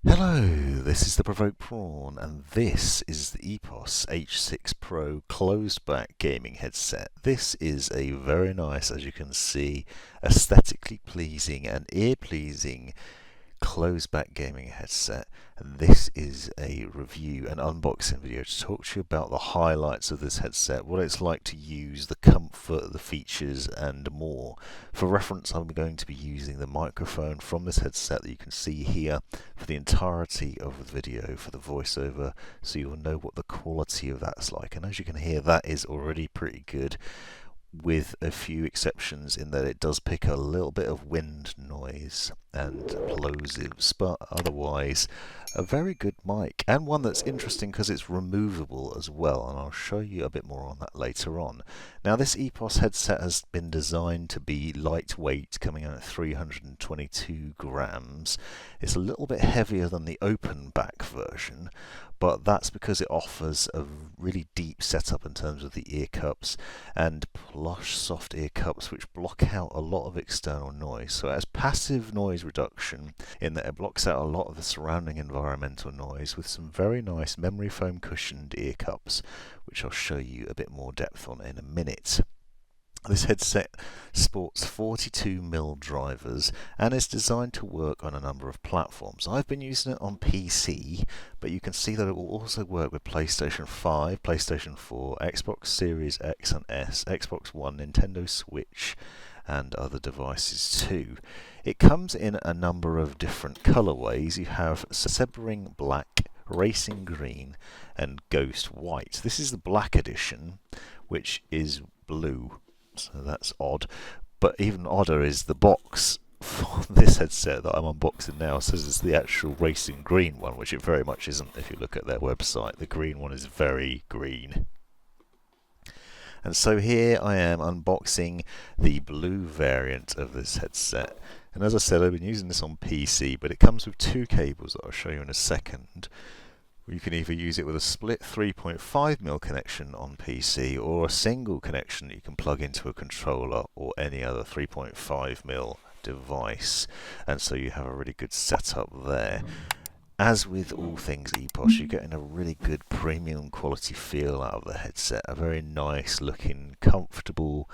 Hello, this is the Provoked Prawn, and this is the EPOS H6Pro Closed back gaming headset. This is a very nice, as you can see, aesthetically pleasing and ear pleasing closed back gaming headset, and this is a review and unboxing video to talk to you about the highlights of this headset, what it's like to use, the comfort, the features and more. For reference, I'm going to be using the microphone from this headset that you can see here for the entirety of the video for the voiceover, so you'll know what the quality of that's like, and as you can hear, that is already pretty good, with a few exceptions in that it does pick a little bit of wind noise and plosives, but otherwise a very good mic, and one that's interesting because it's removable as well, and I'll show you a bit more on that later on. Now, this EPOS headset has been designed to be lightweight, coming out at 322 grams. It's a little bit heavier than the open back version, but that's because it offers a really deep setup in terms of the ear cups and plush soft ear cups which block out a lot of external noise. So it has passive noise reduction in that it blocks out a lot of the surrounding environmental noise with some very nice memory foam cushioned ear cups, which I'll show you a bit more depth on in a minute. This headset sports 42mm drivers and is designed to work on a number of platforms. I've been using it on PC, but you can see that it will also work with PlayStation 5, PlayStation 4, Xbox Series X and S, Xbox One, Nintendo Switch, and other devices too. It comes in a number of different colorways. You have Sebring Black, Racing Green, and Ghost White. This is the Black edition, which is blue. So that's odd, but even odder is the box for this headset that I'm unboxing now says it's the actual racing green one, which it very much isn't. If you look at their website, the green one is very green. And so here I am unboxing the blue variant of this headset, and as I said, I've been using this on PC, but it comes with two cables that I'll show you in a second. You can either use it with a split 3.5mm connection on PC or a single connection that you can plug into a controller or any other 3.5mm device, and so you have a really good setup there. As with all things EPOS, you're getting a really good premium quality feel out of the headset, a very nice looking, comfortable,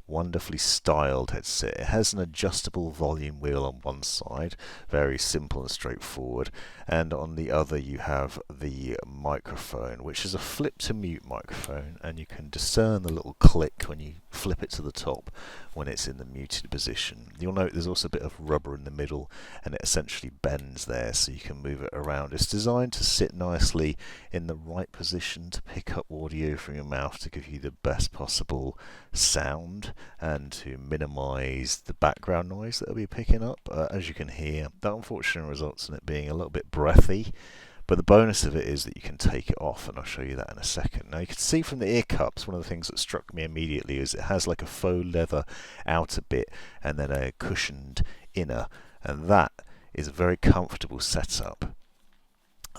wonderfully styled headset. It has an adjustable volume wheel on one side, very simple and straightforward, and on the other you have the microphone, which is a flip to mute microphone, and you can discern the little click when you flip it to the top when it's in the muted position. You'll note there's also a bit of rubber in the middle, and it essentially bends there so you can move it around. It's designed to sit nicely in the right position to pick up audio from your mouth to give you the best possible sound and to minimize the background noise that it'll be picking up. As you can hear, that unfortunately results in it being a little bit breathy, but the bonus of it is that you can take it off, and I'll show you that in a second. Now, you can see from the ear cups, one of the things that struck me immediately is it has like a faux leather outer bit and then a cushioned inner, and that is a very comfortable setup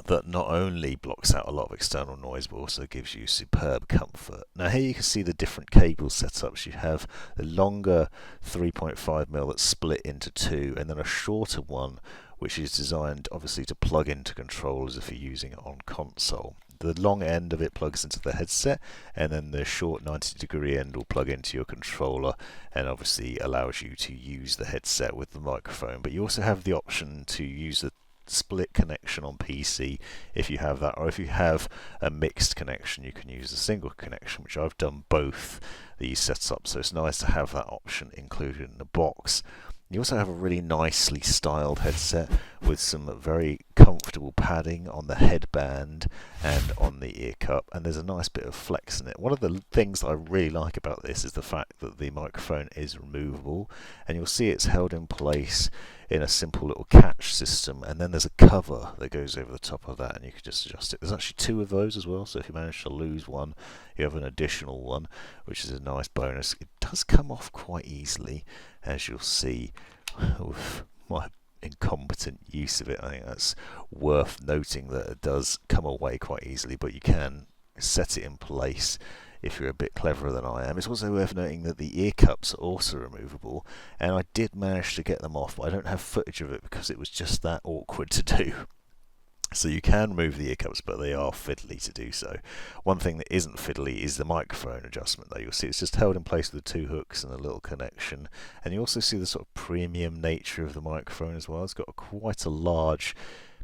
that not only blocks out a lot of external noise but also gives you superb comfort. Now, here you can see the different cable setups. You have the longer 3.5mm that's split into two, and then a shorter one which is designed obviously to plug into controllers if you're using it on console. The long end of it plugs into the headset, and then the short 90-degree end will plug into your controller and obviously allows you to use the headset with the microphone. But you also have the option to use the split connection on PC if you have that, or if you have a mixed connection you can use a single connection, which I've done both these setups, so it's nice to have that option included in the box. You also have a really nicely styled headset with some very comfortable padding on the headband and on the ear cup, and there's a nice bit of flex in it. One of the things that I really like about this is the fact that the microphone is removable, and you'll see it's held in place in a simple little catch system, and then there's a cover that goes over the top of that and you can just adjust it. There's actually two of those as well, so if you manage to lose one you have an additional one, which is a nice bonus. It does come off quite easily, as you'll see with my incompetent use of it. I think that's worth noting, that it does come away quite easily, but you can set it in place if you're a bit cleverer than I am. It's also worth noting that the ear cups are also removable, and I did manage to get them off, but I don't have footage of it because it was just that awkward to do. So you can remove the Earcups, but they are fiddly to do so. One thing that isn't fiddly is the microphone adjustment, though. You'll see it's just held in place with the two hooks and a little connection. And you also see the sort of premium nature of the microphone as well. It's got quite a large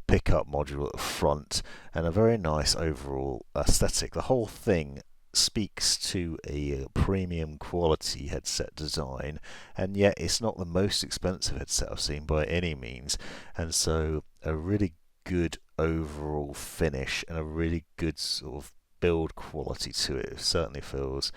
pickup module at the front and a very nice overall aesthetic. The whole thing speaks to a premium quality headset design, and yet it's not the most expensive headset I've seen by any means, and so a really good overall finish and a really good sort of build quality to it. It certainly feels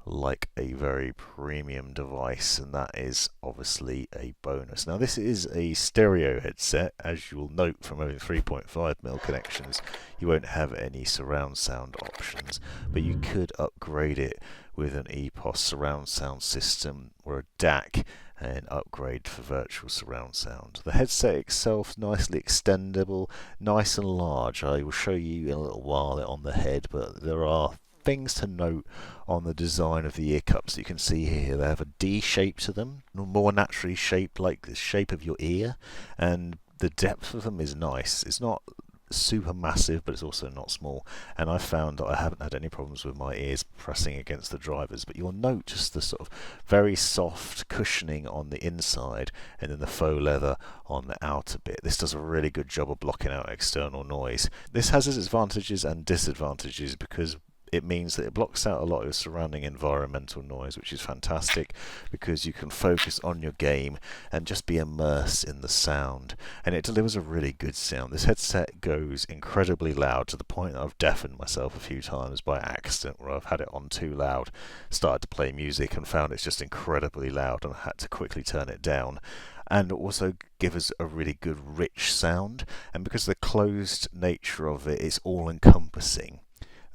like a very premium device, and that is obviously a bonus. Now this is a stereo headset. As you will note from having 3.5mm connections, you won't have any surround sound options, but you could upgrade it with an EPOS surround sound system or a DAC and upgrade for virtual surround sound. The headset itself nicely extendable, nice and large. I will show you in a little while on the head, but there are things to note on the design of the Earcups. You can see here they have a D shape to them, more naturally shaped like the shape of your ear, and the depth of them is nice. It's not super massive, but it's also not small, and I found that I haven't had any problems with my ears pressing against the drivers. But you'll note just the sort of very soft cushioning on the inside and then the faux leather on the outer bit. This does a really good job of blocking out external noise. This has its advantages and disadvantages because it means that it blocks out a lot of surrounding environmental noise, which is fantastic because you can focus on your game and just be immersed in the sound, and it delivers a really good sound. This headset goes incredibly loud to the point that I've deafened myself a few times by accident, where I've had it on too loud, started to play music and found it's just incredibly loud and I had to quickly turn it down. And also give us a really good rich sound, and because of the closed nature of it, it's all encompassing.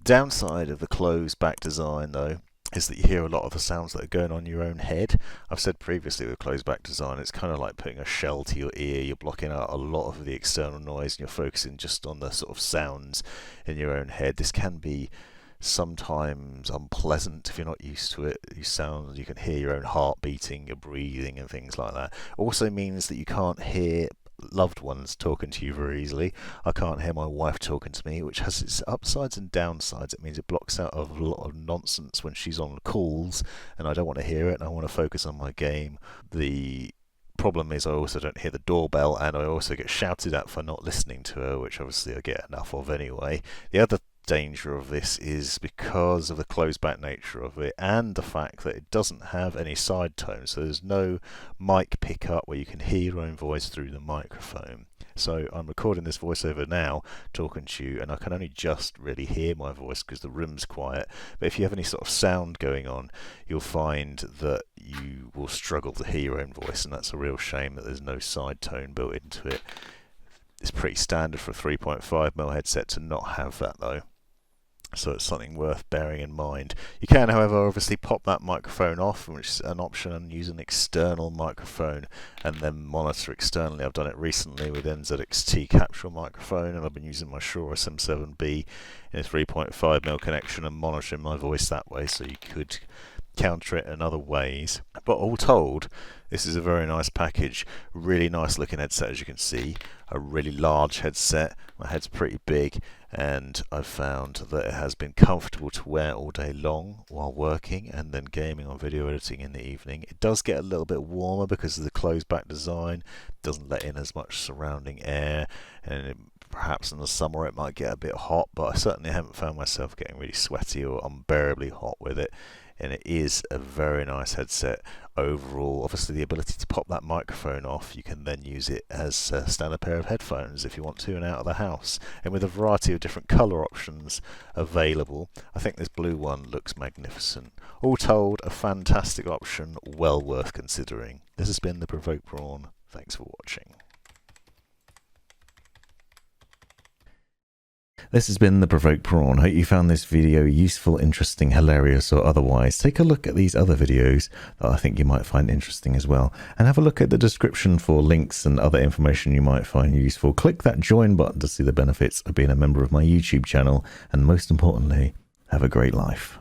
Downside of the closed back design though is that you hear a lot of the sounds that are going on in your own head. I've said previously with closed back design, it's kind of like putting a shell to your ear. You're blocking out a lot of the external noise and you're focusing just on the sort of sounds in your own head. This can be sometimes unpleasant if you're not used to it. You can hear your own heart beating, your breathing and things like that. Also means that you can't hear loved ones talking to you very easily. I can't hear my wife talking to me, which has its upsides and downsides. It means it blocks out a lot of nonsense when she's on calls and I don't want to hear it and I want to focus on my game. The problem is I also don't hear the doorbell, and I also get shouted at for not listening to her, which obviously I get enough of anyway. The other danger of this is because of the closed back nature of it and the fact that it doesn't have any side tones, so there's no mic pickup where you can hear your own voice through the microphone. So I'm recording this voiceover now, talking to you, and I can only just really hear my voice because the room's quiet. But if you have any sort of sound going on, you'll find that you will struggle to hear your own voice, and that's a real shame that there's no side tone built into it. It's pretty standard for a 3.5mm headset to not have that though. So it's something worth bearing in mind. You can, however, obviously pop that microphone off, which is an option, and use an external microphone and then monitor externally. I've done it recently with NZXT capsule microphone, and I've been using my Shure SM7B in a 3.5mm connection and monitoring my voice that way, so you could counter it in other ways. But all told, this is a very nice package. Really nice looking headset, as you can see. A really large headset. My head's pretty big, and I've found that it has been comfortable to wear all day long while working and then gaming or video editing in the evening. It does get a little bit warmer because of the closed back design. It doesn't let in as much surrounding air, and perhaps in the summer it might get a bit hot, but I certainly haven't found myself getting really sweaty or unbearably hot with it. And it is a very nice headset overall. Obviously the ability to pop that microphone off, you can then use it as a standard pair of headphones if you want to and out of the house, and with a variety of different colour options available. I think this blue one looks magnificent. All told, a fantastic option, well worth considering. This has been the Provoked Prawn. Thanks for watching. This has been the Provoked Prawn. Hope you found this video useful, interesting, hilarious, or otherwise. Take a look at these other videos that I think you might find interesting as well. And have a look at the description for links and other information you might find useful. Click that join button to see the benefits of being a member of my YouTube channel. And most importantly, have a great life.